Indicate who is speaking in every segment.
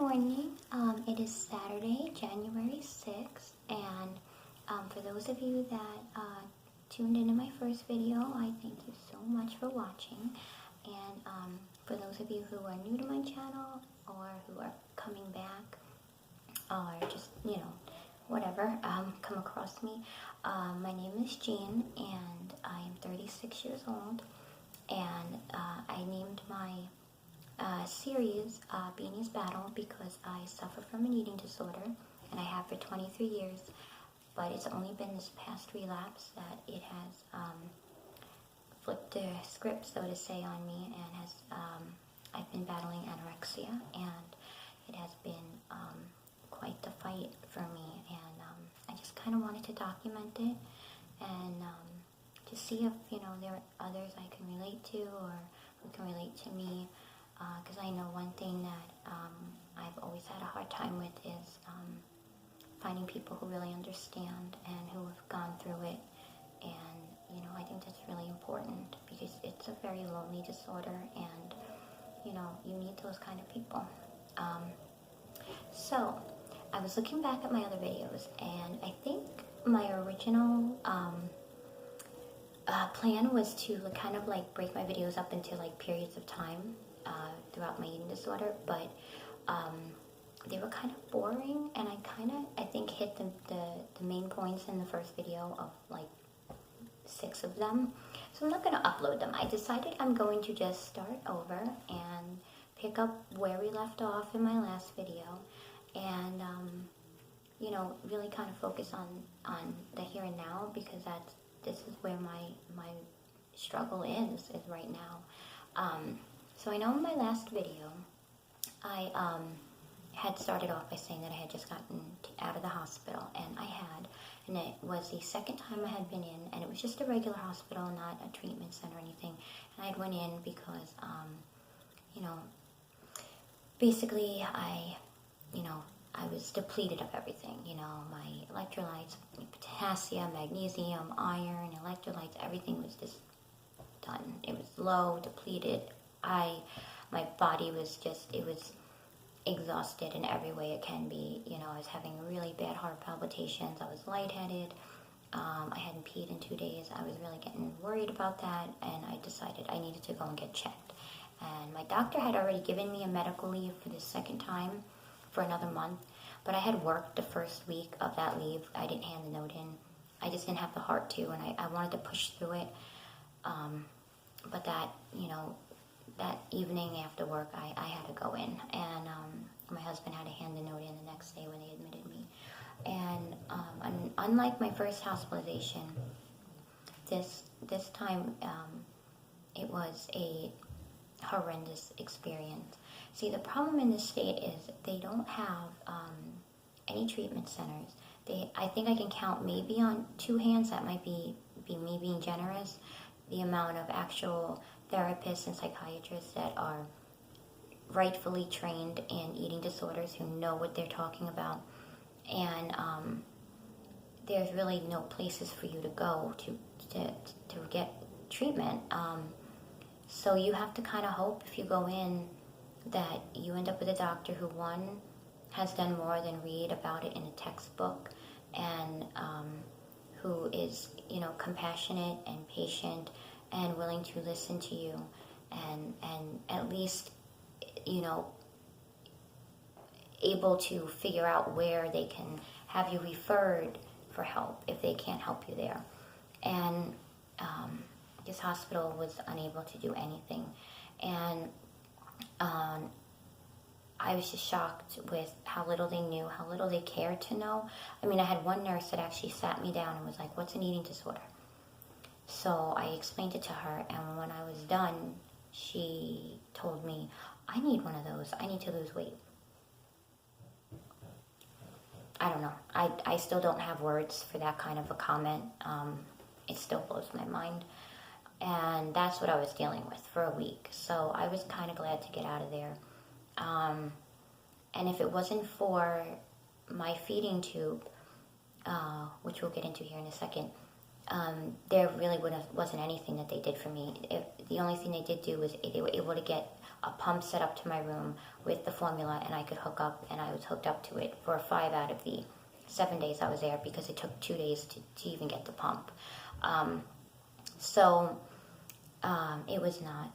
Speaker 1: morning. It is Saturday, January 6th, and for those of you that tuned into my first video, I thank you so much for watching. And for those of you who are new to my channel or who are coming back or just, whatever, come across me, my name is Jean and I am 36 years old, and I named my series Beanie's Battle because I suffer from an eating disorder, and I have for 23 years, but it's only been this past relapse that it has flipped the script, so to say, on me, and has I've been battling anorexia, and it has been quite the fight for me, and I just kind of wanted to document it and to see if there are others I can relate to or who can relate to me. Because I know one thing that I've always had a hard time with is finding people who really understand and who have gone through it. And, I think that's really important because it's a very lonely disorder, and, you need those kind of people. So, I was looking back at my other videos, and I think my original plan was to kind of break my videos up into periods of time throughout my eating disorder, but they were kind of boring, and I think hit the main points in the first video of 6 of them. So I'm not going to upload them. I decided I'm going to just start over and pick up where we left off in my last video, and really kind of focus on the here and now, because this is where my struggle is right now. So I know in my last video, I had started off by saying that I had just gotten out of the hospital, and it was the second time I had been in, and it was just a regular hospital, not a treatment center or anything. And I went in because, basically I was depleted of everything, my electrolytes, potassium, magnesium, iron, electrolytes, everything was just done. It was low, depleted. My body was it was exhausted in every way it can be. I was having really bad heart palpitations. I was lightheaded. I hadn't peed in 2 days. I was really getting worried about that, and I decided I needed to go and get checked. And my doctor had already given me a medical leave for the second time for another month, but I had worked the first week of that leave. I didn't hand the note in. I just didn't have the heart to, and I wanted to push through it. But that, that evening after work, I had to go in, and my husband had to hand the note in the next day when they admitted me. And unlike my first hospitalization, this time it was a horrendous experience. See, the problem in this state is they don't have any treatment centers. I think I can count maybe on 2 hands, that might be me being generous, the amount of actual therapists and psychiatrists that are rightfully trained in eating disorders, who know what they're talking about. And there's really no places for you to go to get treatment. So you have to kind of hope, if you go in, that you end up with a doctor who, one, has done more than read about it in a textbook, and who is, compassionate and patient and willing to listen to you, and at least, able to figure out where they can have you referred for help if they can't help you there. And this hospital was unable to do anything. And I was just shocked with how little they knew, how little they cared to know. I mean, I had one nurse that actually sat me down and was like, "What's an eating disorder?" So I explained it to her, and when I was done, she told me, "I need one of those. I need to lose weight." I don't know. I still don't have words for that kind of a comment. It still blows my mind. And that's what I was dealing with for a week. So I was kind of glad to get out of there. And if it wasn't for my feeding tube, which we'll get into here in a second, there really wasn't anything that they did for me. The only thing they did do was they were able to get a pump set up to my room with the formula, and I could hook up, and I was hooked up to it for 5 out of the 7 days I was there, because it took 2 days to even get the pump. So it was not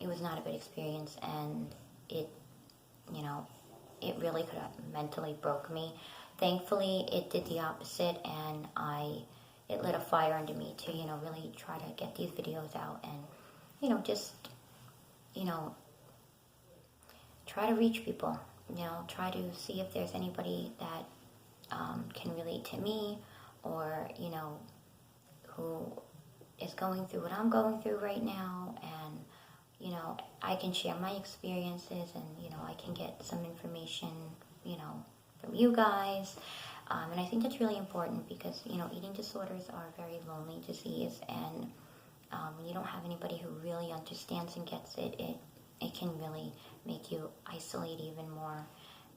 Speaker 1: a good experience, and it really could have mentally broke me. Thankfully, it did the opposite, and it lit a fire under me to, really try to get these videos out and, just, try to reach people, try to see if there's anybody that can relate to me, or, who is going through what I'm going through right now, and, I can share my experiences, and, I can get some information, from you guys. And I think that's really important, because, eating disorders are a very lonely disease, and when you don't have anybody who really understands and gets it, it can really make you isolate even more.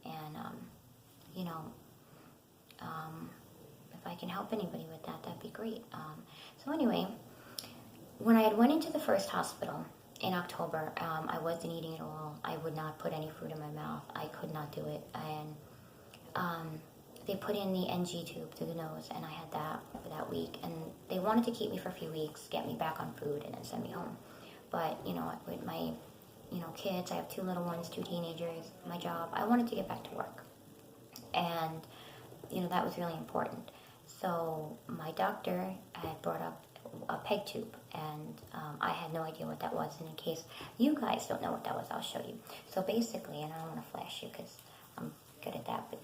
Speaker 1: And, if I can help anybody with that, that'd be great. So anyway, when I had went into the first hospital in October, I wasn't eating at all. I would not put any food in my mouth. I could not do it. And they put in the NG tube through the nose, and I had that for that week. And they wanted to keep me for a few weeks, get me back on food, and then send me home. But, with my, kids, I have 2 little ones, 2 teenagers, my job, I wanted to get back to work. And, that was really important. So my doctor had brought up a peg tube, and I had no idea what that was. And in case you guys don't know what that was, I'll show you. So basically, and I don't want to flash you because I'm good at that, but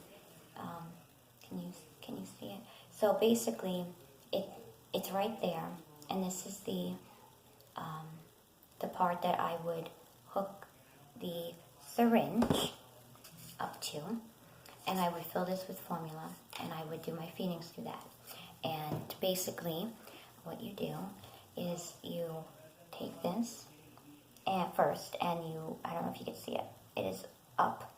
Speaker 1: can you see it? So basically, it's right there, and this is the part that I would hook the syringe up to, and I would fill this with formula, and I would do my feedings through that. And basically, what you do is you take this at first, and I don't know if you can see it, it is up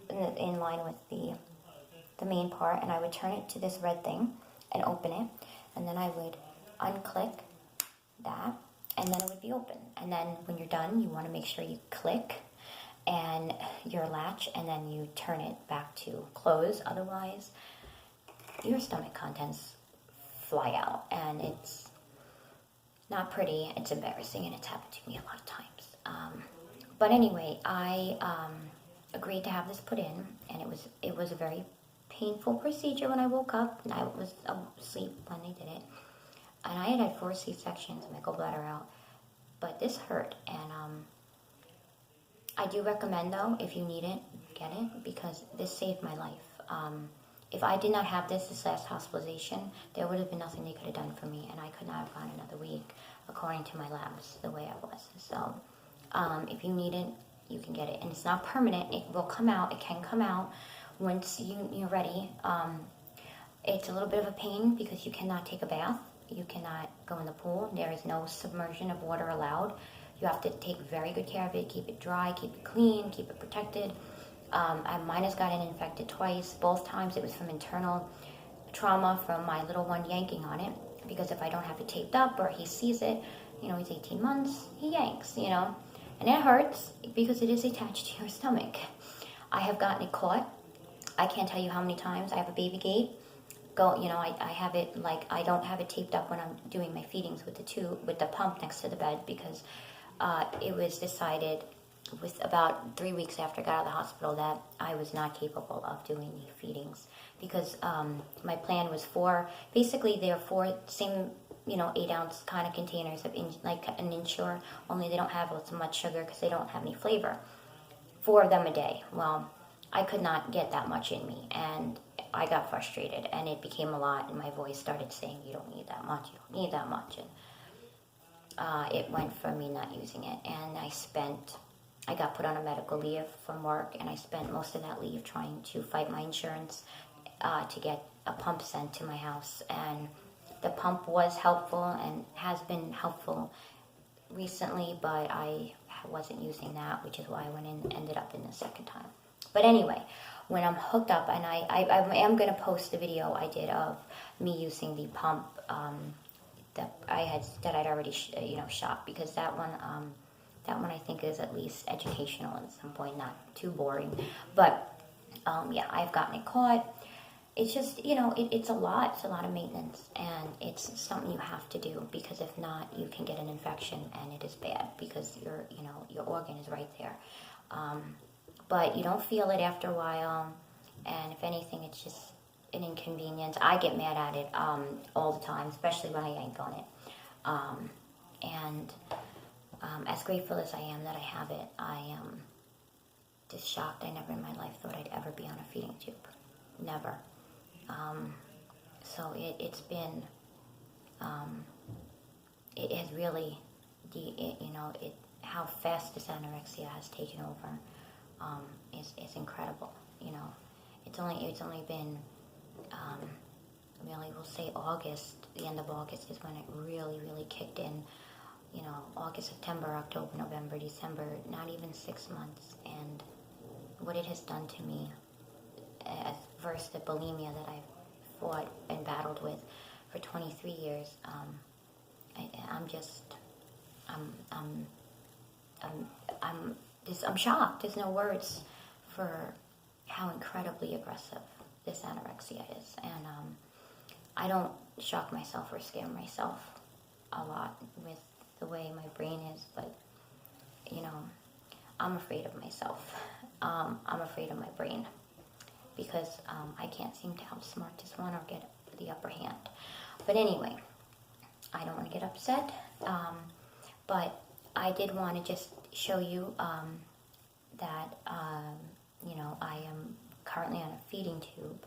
Speaker 1: in line with the main part, and I would turn it to this red thing and open it, and then I would unclick that, and then it would be open. And then when you're done, you want to make sure you click and your latch, and then you turn it back to close. Otherwise, your stomach contents fly out, and it's not pretty. It's embarrassing, and it's happened to me a lot of times. But anyway, I agreed to have this put in, and it was a very painful procedure when I woke up, and I was asleep when they did it. And I had 4 C-sections, my gallbladder out, but this hurt. And I do recommend, though, if you need it, get it, because this saved my life. If I did not have this last hospitalization, there would have been nothing they could have done for me, and I could not have gone another week, according to my labs, the way I was. So if you need it, you can get it. And it's not permanent. It will come out. It can come out once you're ready. It's a little bit of a pain because you cannot take a bath. You cannot go in the pool. There is no submersion of water allowed. You have to take very good care of it, keep it dry, keep it clean, keep it protected. Mine has gotten infected twice. Both times it was from internal trauma from my little one yanking on it, because if I don't have it taped up or he sees it, he's 18 months, he yanks, and it hurts because it is attached to your stomach. I have gotten it caught. I can't tell you how many times. I have a baby gate. I have it, like, I don't have it taped up when I'm doing my feedings with the pump next to the bed, because it was decided with about 3 weeks after I got out of the hospital that I was not capable of doing the feedings, because my plan was basically there are 4 same 8-ounce kind of containers of like an Ensure, only they don't have as much sugar because they don't have any flavor. 4 of them a day. Well, I could not get that much in me, and I got frustrated, and it became a lot, and my voice started saying, you don't need that much, and it went for me not using it. And I got put on a medical leave from work, and I spent most of that leave trying to fight my insurance to get a pump sent to my house. And the pump was helpful and has been helpful recently, but I wasn't using that, which is why I went in and ended up in the second time. But anyway, when I'm hooked up, and I am going to post the video I did of me using the pump that I'd already shot, because that one I think is at least educational at some point, not too boring. But yeah, I've gotten it caught. It's just, it's a lot. It's a lot of maintenance, and it's something you have to do, because if not, you can get an infection, and it is bad, because your organ is right there. But you don't feel it after a while, and if anything, it's just an inconvenience. I get mad at it all the time, especially when I yank on it. And as grateful as I am that I have it, I am just shocked. I never in my life thought I'd ever be on a feeding tube. Never. So it's been, it has really, how fast this anorexia has taken over is incredible. It's only been, really, we'll say August, the end of August is when it really, really kicked in. August, September, October, November, December, not even 6 months. And what it has done to me, versus the bulimia that I've fought and battled with for 23 years, I'm shocked. There's no words for how incredibly aggressive this anorexia is. And I don't shock myself or scare myself a lot with the way my brain is, but I'm afraid of myself. I'm afraid of my brain, because I can't seem to outsmart this one or get the upper hand. But anyway, I don't want to get upset, but I did want to just show you that I am currently on a feeding tube,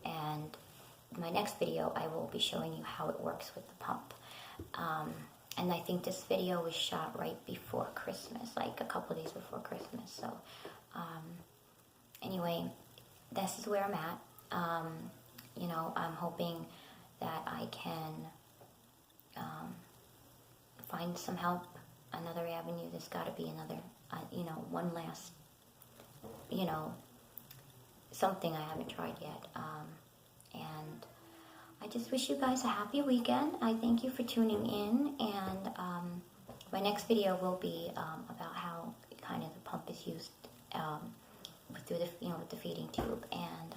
Speaker 1: and my next video I will be showing you how it works with the pump. And I think this video was shot right before Christmas, like a couple of days before Christmas. So anyway, this is where I'm at. I'm hoping that I can find some help, another avenue. There's got to be another, one last, something I haven't tried yet. And I just wish you guys a happy weekend. I thank you for tuning in, and my next video will be about how kind of the pump is used through the with the feeding tube. And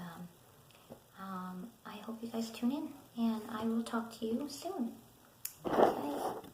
Speaker 1: I hope you guys tune in, and I will talk to you soon. Bye.